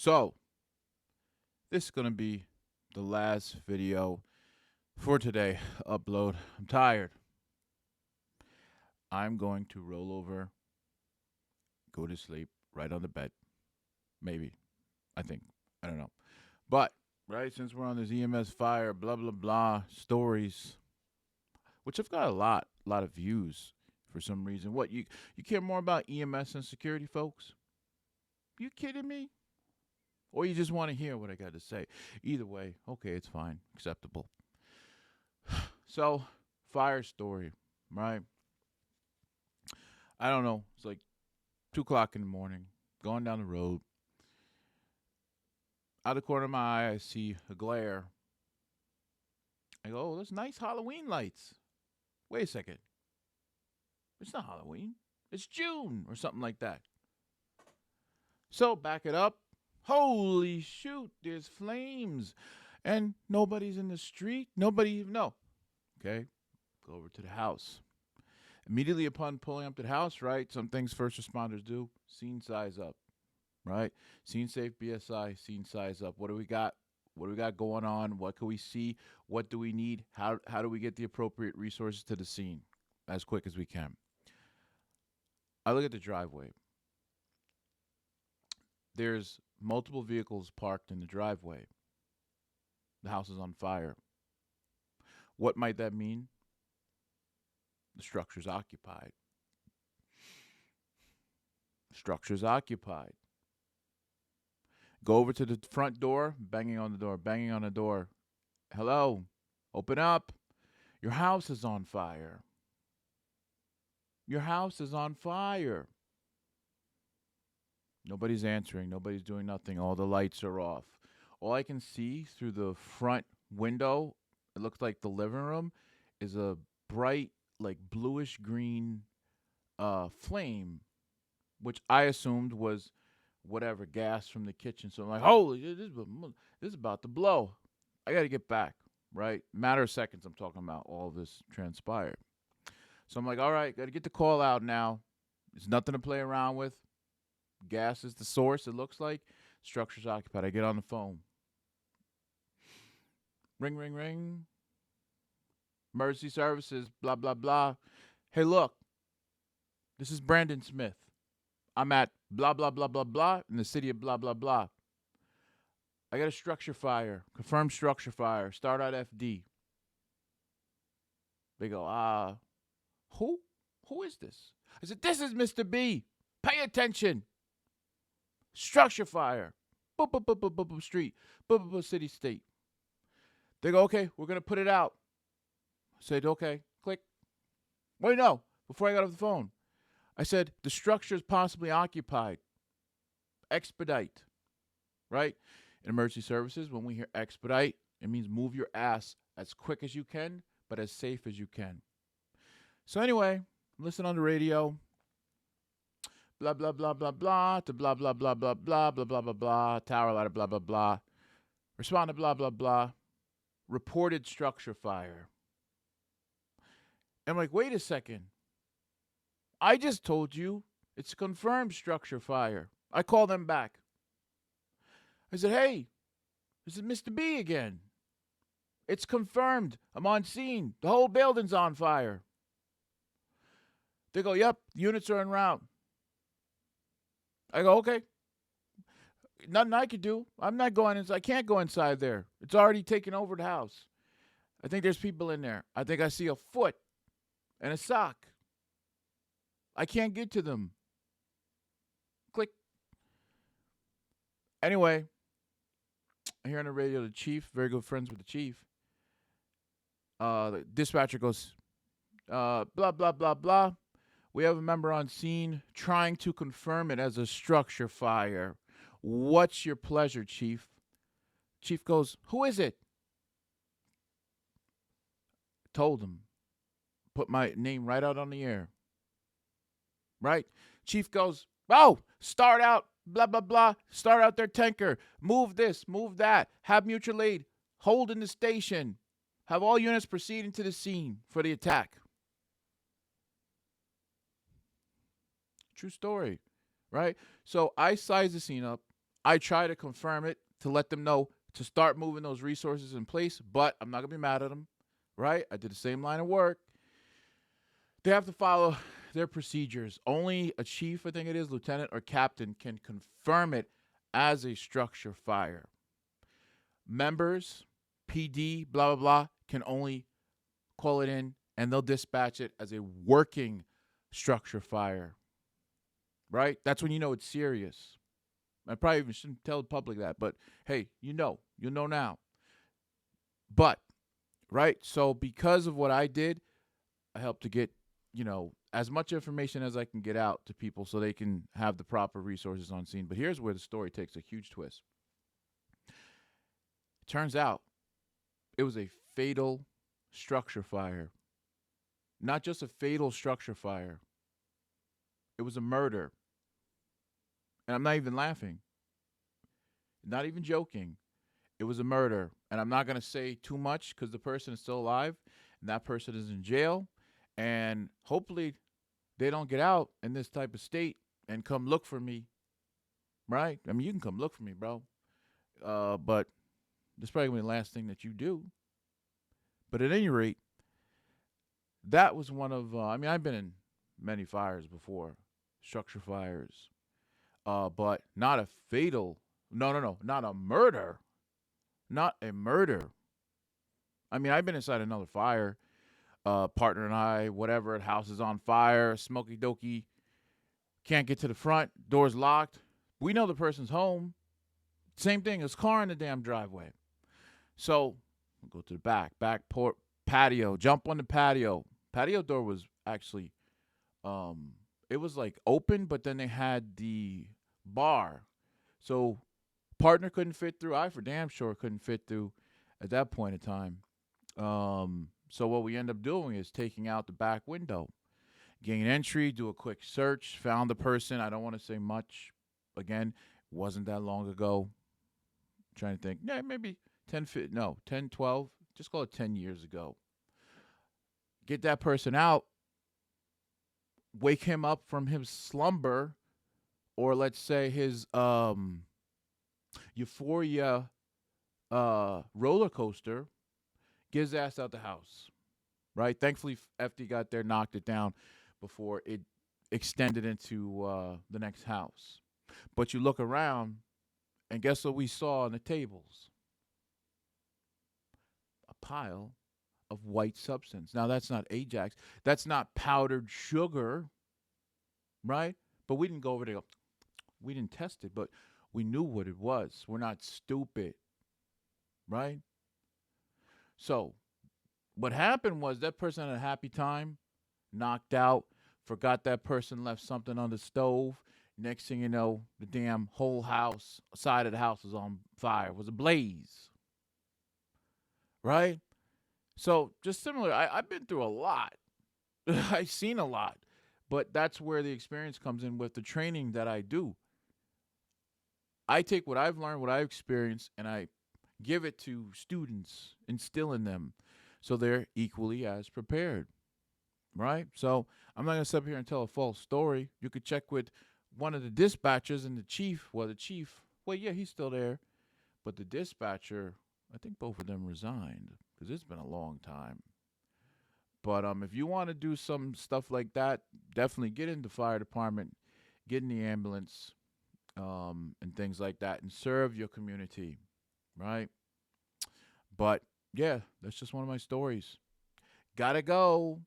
So, this is going to be the last video for today. Upload. I'm tired. I'm going to roll over, go to sleep right on the bed. Maybe. I think. I don't know. But, right, since we're on this EMS fire, blah, blah, blah, stories, which have got a lot of views for some reason. What, you care more about EMS and security, folks? You kidding me? Or you just want to hear what I got to say? Either way, okay, it's fine. Acceptable. So, fire story, right? I don't know. It's like 2 o'clock in the morning, going down the road. Out of the corner of my eye, I see a glare. I go, oh, those nice Halloween lights. Wait a second. It's not Halloween. It's June or something like that. So, back it up. Holy shoot, there's flames. And nobody's in the street. Nobody even know. Okay, go over to the house. Immediately upon pulling up to the house, right, some things first responders do, scene size up, right? Scene safe BSI, scene size up. What do we got? What do we got going on? What can we see? What do we need? How do we get the appropriate resources to the scene as quick as we can? I look at the driveway. There's multiple vehicles parked in the driveway. The house is on fire. What might that mean? The structure's occupied. Structure's occupied. Go over to the front door, banging on the door, banging on the door. Hello, open up. Your house is on fire. Your house is on fire. Nobody's answering. Nobody's doing nothing. All the lights are off. All I can see through the front window, it looks like the living room, is a bright, like bluish green flame, which I assumed was whatever gas from the kitchen. So I'm like, holy, this is about to blow. I got to get back, right? Matter of seconds, I'm talking about all this transpired. So I'm like, all right, got to get the call out now. There's nothing to play around with. Gas is the source, it looks like. Structure's occupied. I get on the phone. Ring, ring, ring. Emergency services, blah, blah, blah. Hey, look, this is Brandon Smith. I'm at blah, blah, blah, blah, blah in the city of blah, blah, blah. I got a structure fire, confirmed structure fire, start out FD. They go, who? Who is this? I said, this is Mr. B. Pay attention. Structure fire. Boop, boop, boop, boop, boop, boop, street. Boop, boop, boop, city, state. They go, okay, we're going to put it out. I said, okay, click. Wait, no, before I got off the phone. I said, the structure is possibly occupied. Expedite, right? In emergency services, when we hear expedite, it means move your ass as quick as you can, but as safe as you can. So anyway, listen on the radio. Blah, blah, blah, blah, blah, to blah, blah, blah, blah, blah, blah, blah, blah, blah, tower ladder, blah, blah, blah. Respond to blah, blah, blah. Reported structure fire. I'm like, wait a second. I just told you it's confirmed structure fire. I call them back. I said, hey, this is Mr. B again. It's confirmed. I'm on scene. The whole building's on fire. They go, yep, units are en route. I go, okay. Nothing I could do. I'm not going inside. I can't go inside there. It's already taken over the house. I think there's people in there. I think I see a foot and a sock. I can't get to them. Click. Anyway, I hear on the radio the chief, very good friends with the chief. The dispatcher goes, blah, blah, blah, blah. We have a member on scene trying to confirm it as a structure fire. What's your pleasure, Chief? Chief goes, who is it? Told him. Put my name right out on the air. Right? Chief goes, oh, start out, blah, blah, blah. Start out their tanker. Move this, move that. Have mutual aid. Hold in the station. Have all units proceeding to the scene for the attack. True story, right? So I size the scene up. I try to confirm it to let them know to start moving those resources in place, but I'm not going to be mad at them, right? I did the same line of work. They have to follow their procedures. Only a chief, I think it is, lieutenant or captain, can confirm it as a structure fire. Members, PD, blah, blah, blah, can only call it in and they'll dispatch it as a working structure fire, right? That's when you know it's serious. I probably even shouldn't tell the public that, but hey, you know now. But, right? So because of what I did, I helped to get, as much information as I can get out to people so they can have the proper resources on scene. But here's where the story takes a huge twist. It turns out it was a fatal structure fire. Not just a fatal structure fire. It was a murder. And I'm not even laughing. Not even joking. It was a murder. And I'm not going to say too much because the person is still alive and that person is in jail. And hopefully they don't get out in this type of state and come look for me. Right? I mean, you can come look for me, bro. But this probably going to be the last thing that you do. But at any rate, that was one of, I've been in many fires before, structure fires, but not a fatal, no, not a murder, not a murder. I mean, I've been inside another fire, partner and I, whatever, house is on fire, smoky dokey, can't get to the front, door's locked. We know the person's home. Same thing, there's car in the damn driveway. So, go to the back patio, jump on the patio. Patio door was actually, it was like open, but then they had the bar. So partner couldn't fit through. I for damn sure couldn't fit through at that point in time. So what we end up doing is taking out the back window, gain entry, do a quick search, found the person. I don't want to say much. Again, wasn't that long ago. I'm trying to think. Yeah, maybe 10, 12, just call it 10 years ago. Get that person out, wake him up from his slumber, or let's say his euphoria roller coaster, get his ass out the house, right? Thankfully, FD got there, knocked it down before it extended into the next house. But you look around, and guess what we saw on the tables? A pile of white substance. Now, that's not Ajax. That's not powdered sugar, right? But we didn't go over there. We didn't test it, but we knew what it was. We're not stupid, right? So what happened was that person had a happy time, knocked out, forgot that person left something on the stove. Next thing you know, the damn whole house, side of the house was on fire, was ablaze, right? So just similar, I've been through a lot. I've seen a lot. But that's where the experience comes in with the training that I do. I take what I've learned, what I've experienced, and I give it to students, instill in them so they're equally as prepared, right? So I'm not going to sit up here and tell a false story. You could check with one of the dispatchers and the chief. Well, yeah, he's still there. But the dispatcher, I think both of them resigned because it's been a long time. But if you want to do some stuff like that, definitely get in the fire department, get in the ambulance, and things like that, and serve your community, right? But yeah, that's just one of my stories. Gotta go.